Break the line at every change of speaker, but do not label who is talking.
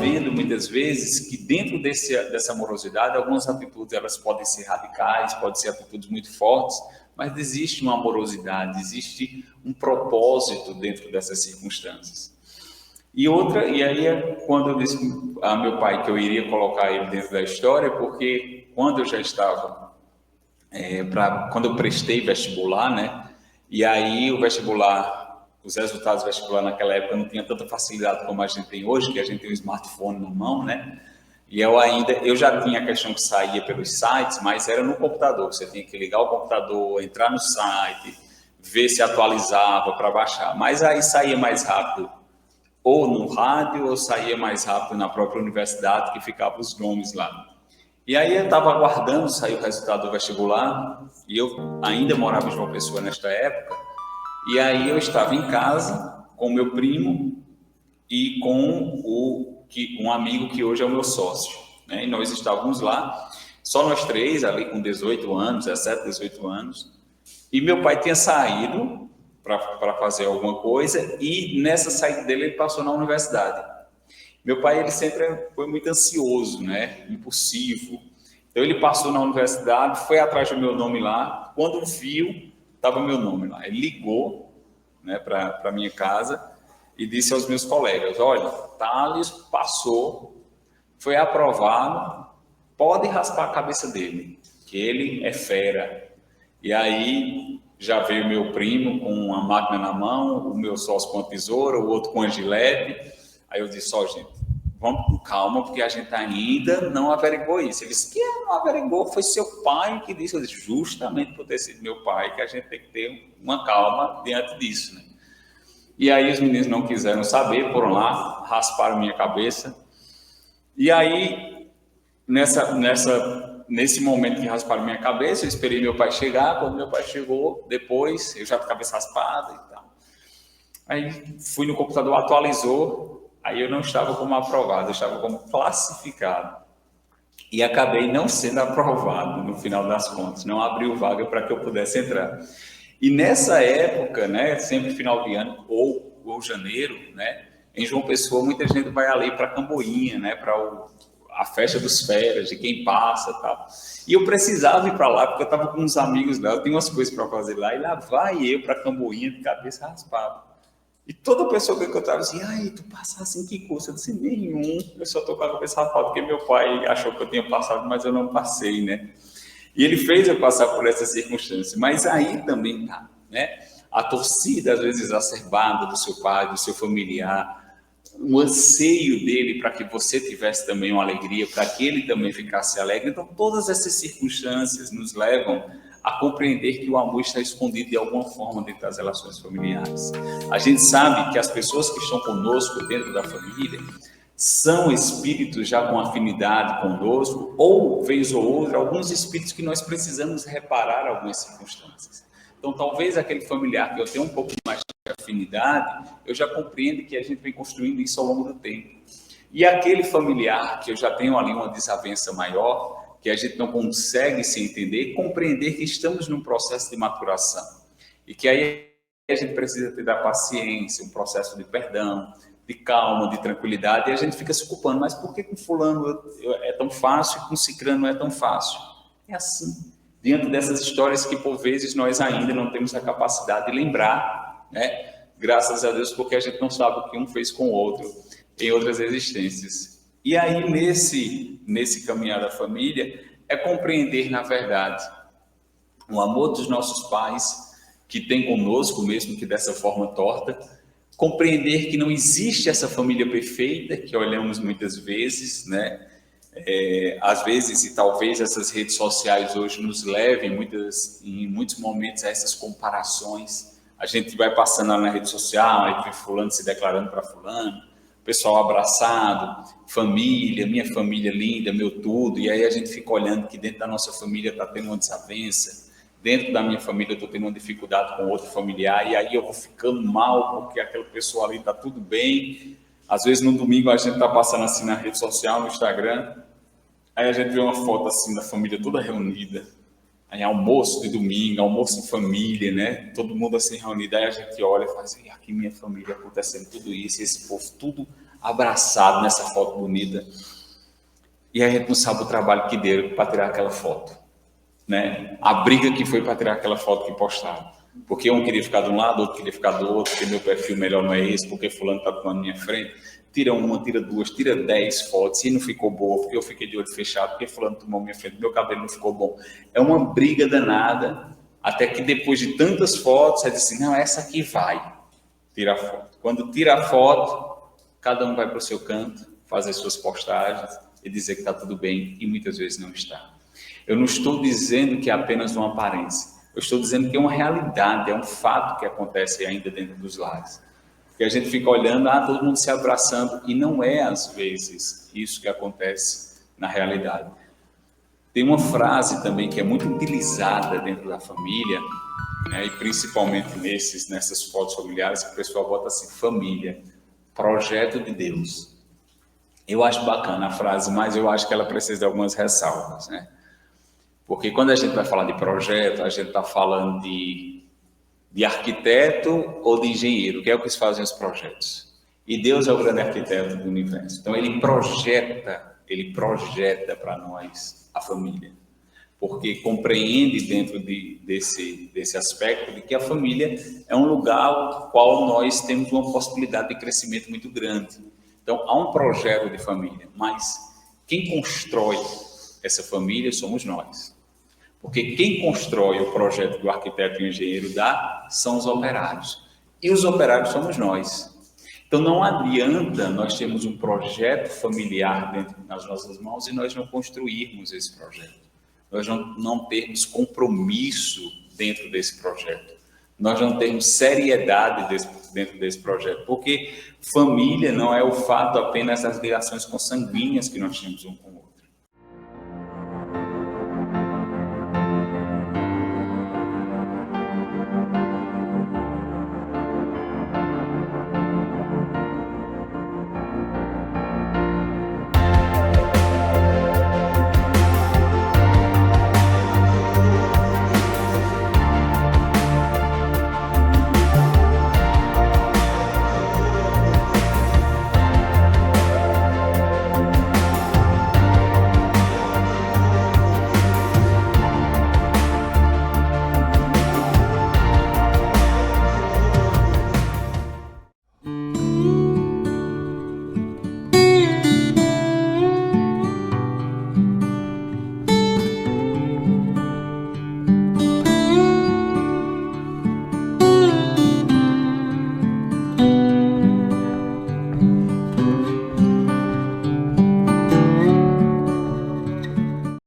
Vendo muitas vezes que dentro dessa amorosidade, algumas atitudes elas podem ser radicais, podem ser atitudes muito fortes, mas existe uma amorosidade, existe um propósito dentro dessas circunstâncias. E aí quando eu disse a meu pai que eu iria colocar ele dentro da história, porque quando eu já estava, quando eu prestei vestibular, né? E aí o vestibular, os resultados do vestibular naquela época não tinha tanta facilidade como a gente tem hoje, que a gente tem um smartphone na mão, né? E eu já tinha a questão que saía pelos sites, mas era no computador. Você tinha que ligar o computador, entrar no site, ver se atualizava para baixar. Mas aí saía mais rápido ou no rádio, ou saía mais rápido na própria universidade, que ficavam os nomes lá. E aí eu estava aguardando sair o resultado do vestibular, e eu ainda morava em João Pessoa nesta época, e aí eu estava em casa com o meu primo e com um amigo que hoje é o meu sócio, né? E nós estávamos lá, só nós três, ali com 18 anos, 17, 18 anos, e meu pai tinha saído para fazer alguma coisa, e nessa saída dele ele passou na universidade. Meu pai, ele sempre foi muito ansioso, né? Impulsivo. Então ele passou na universidade, foi atrás do meu nome lá, quando viu, estava meu nome lá. Ele ligou, né, para minha casa e disse aos meus colegas: olha, Thales passou, foi aprovado, pode raspar a cabeça dele, que ele é fera. E aí já veio meu primo com uma máquina na mão, o meu sócio com a tesoura, o outro com a gilete. Aí eu disse: ó, gente, vamos com calma, porque a gente ainda não averigou isso. Ele disse: que não averigou? Foi seu pai que disse. Eu disse: justamente por ter sido meu pai, que a gente tem que ter uma calma diante disso, né? E aí os meninos não quiseram saber, foram lá, rasparam minha cabeça. E aí, nesse momento que rasparam minha cabeça, eu esperei meu pai chegar. Quando meu pai chegou, depois, eu já com a cabeça raspada e tal. Aí fui no computador, atualizou, aí eu não estava como aprovado, eu estava como classificado. E acabei não sendo aprovado no final das contas, não abriu vaga para que eu pudesse entrar. E nessa época, né, sempre final de ano ou janeiro, né, em João Pessoa, muita gente vai ali para Camboinha, né, para a festa dos férias, de quem passa e tal. E eu precisava ir para lá, porque eu estava com uns amigos lá, eu tinha umas coisas para fazer lá, e lá vai eu para Camboinha de cabeça raspada. E toda pessoa que eu estava assim: ai, tu passasse em que curso? Eu disse: nenhum, eu só estou com a cabeça raspada, porque meu pai achou que eu tinha passado, mas eu não passei, né? E ele fez eu passar por essa circunstância. Mas aí também tá, né? A torcida, às vezes, exacerbada do seu pai, do seu familiar, o anseio dele para que você tivesse também uma alegria, para que ele também ficasse alegre. Então, todas essas circunstâncias nos levam a compreender que o amor está escondido de alguma forma dentro das relações familiares. A gente sabe que as pessoas que estão conosco dentro da família são espíritos já com afinidade conosco, ou, vez ou outra, alguns espíritos que nós precisamos reparar algumas circunstâncias. Então, talvez aquele familiar que eu tenho um pouco mais de afinidade, eu já compreendo que a gente vem construindo isso ao longo do tempo. E aquele familiar que eu já tenho ali uma desavença maior, que a gente não consegue se entender, compreender que estamos num processo de maturação. E que aí a gente precisa ter da paciência, um processo de perdão, de calma, de tranquilidade, e a gente fica se culpando: mas por que com fulano é tão fácil e com cicrano não é tão fácil? É assim, diante dessas histórias que por vezes nós ainda não temos a capacidade de lembrar, né? Graças a Deus, porque a gente não sabe o que um fez com o outro em outras existências. E aí nesse caminhar da família é compreender, na verdade, o amor dos nossos pais que tem conosco, mesmo que dessa forma torta, compreender que não existe essa família perfeita que olhamos muitas vezes, né? Às vezes, e talvez essas redes sociais hoje nos levem em muitos momentos a essas comparações. A gente vai passando lá na rede social, aí vê fulano se declarando para fulano, pessoal abraçado, família, minha família linda, meu tudo, e aí a gente fica olhando que dentro da nossa família está tendo uma desavença, dentro da minha família eu estou tendo uma dificuldade com outro familiar, e aí eu vou ficando mal porque aquela pessoa ali está tudo bem. Às vezes no domingo a gente está passando assim na rede social, no Instagram, aí a gente vê uma foto assim da família toda reunida, Aí almoço de domingo, almoço em família, né? Todo mundo assim reunido, aí a gente olha e fala assim, aqui minha família acontecendo tudo isso, e esse povo tudo abraçado nessa foto bonita. E a gente não sabe o trabalho que deu para tirar aquela foto, né? A briga que foi para tirar aquela foto que postaram. Porque um queria ficar de um lado, outro queria ficar do outro, porque meu perfil melhor não é esse, porque fulano está tomando minha frente. Tira uma, tira duas, tira 10 fotos, e não ficou boa, porque eu fiquei de olho fechado, porque fulano tomou minha frente, meu cabelo não ficou bom. É uma briga danada, até que depois de tantas fotos, você diz assim, não, essa aqui vai, tira a foto. Quando tira a foto, cada um vai para o seu canto, fazer suas postagens e dizer que está tudo bem, e muitas vezes não está. Eu não estou dizendo que é apenas uma aparência, eu estou dizendo que é uma realidade, é um fato que acontece ainda dentro dos lares. Porque a gente fica olhando, todo mundo se abraçando, e não é, às vezes, isso que acontece na realidade. Tem uma frase também que é muito utilizada dentro da família, né, e principalmente nessas fotos familiares, que o pessoal bota assim, família, projeto de Deus. Eu acho bacana a frase, mas eu acho que ela precisa de algumas ressalvas, né? Porque quando a gente vai falar de projeto, a gente está falando de arquiteto ou de engenheiro, que é o que fazem os projetos. E Deus é o grande arquiteto do universo. Então, ele projeta para nós a família. Porque compreende dentro desse aspecto de que a família é um lugar no qual nós temos uma possibilidade de crescimento muito grande. Então, há um projeto de família, mas quem constrói essa família somos nós. Porque quem constrói o projeto que o arquiteto e o engenheiro dá são os operários. E os operários somos nós. Então não adianta nós termos um projeto familiar dentro das nossas mãos e nós não construirmos esse projeto. Nós não termos compromisso dentro desse projeto. Nós não termos seriedade dentro desse projeto. Porque família não é o fato apenas das ligações consanguíneas que nós temos um com o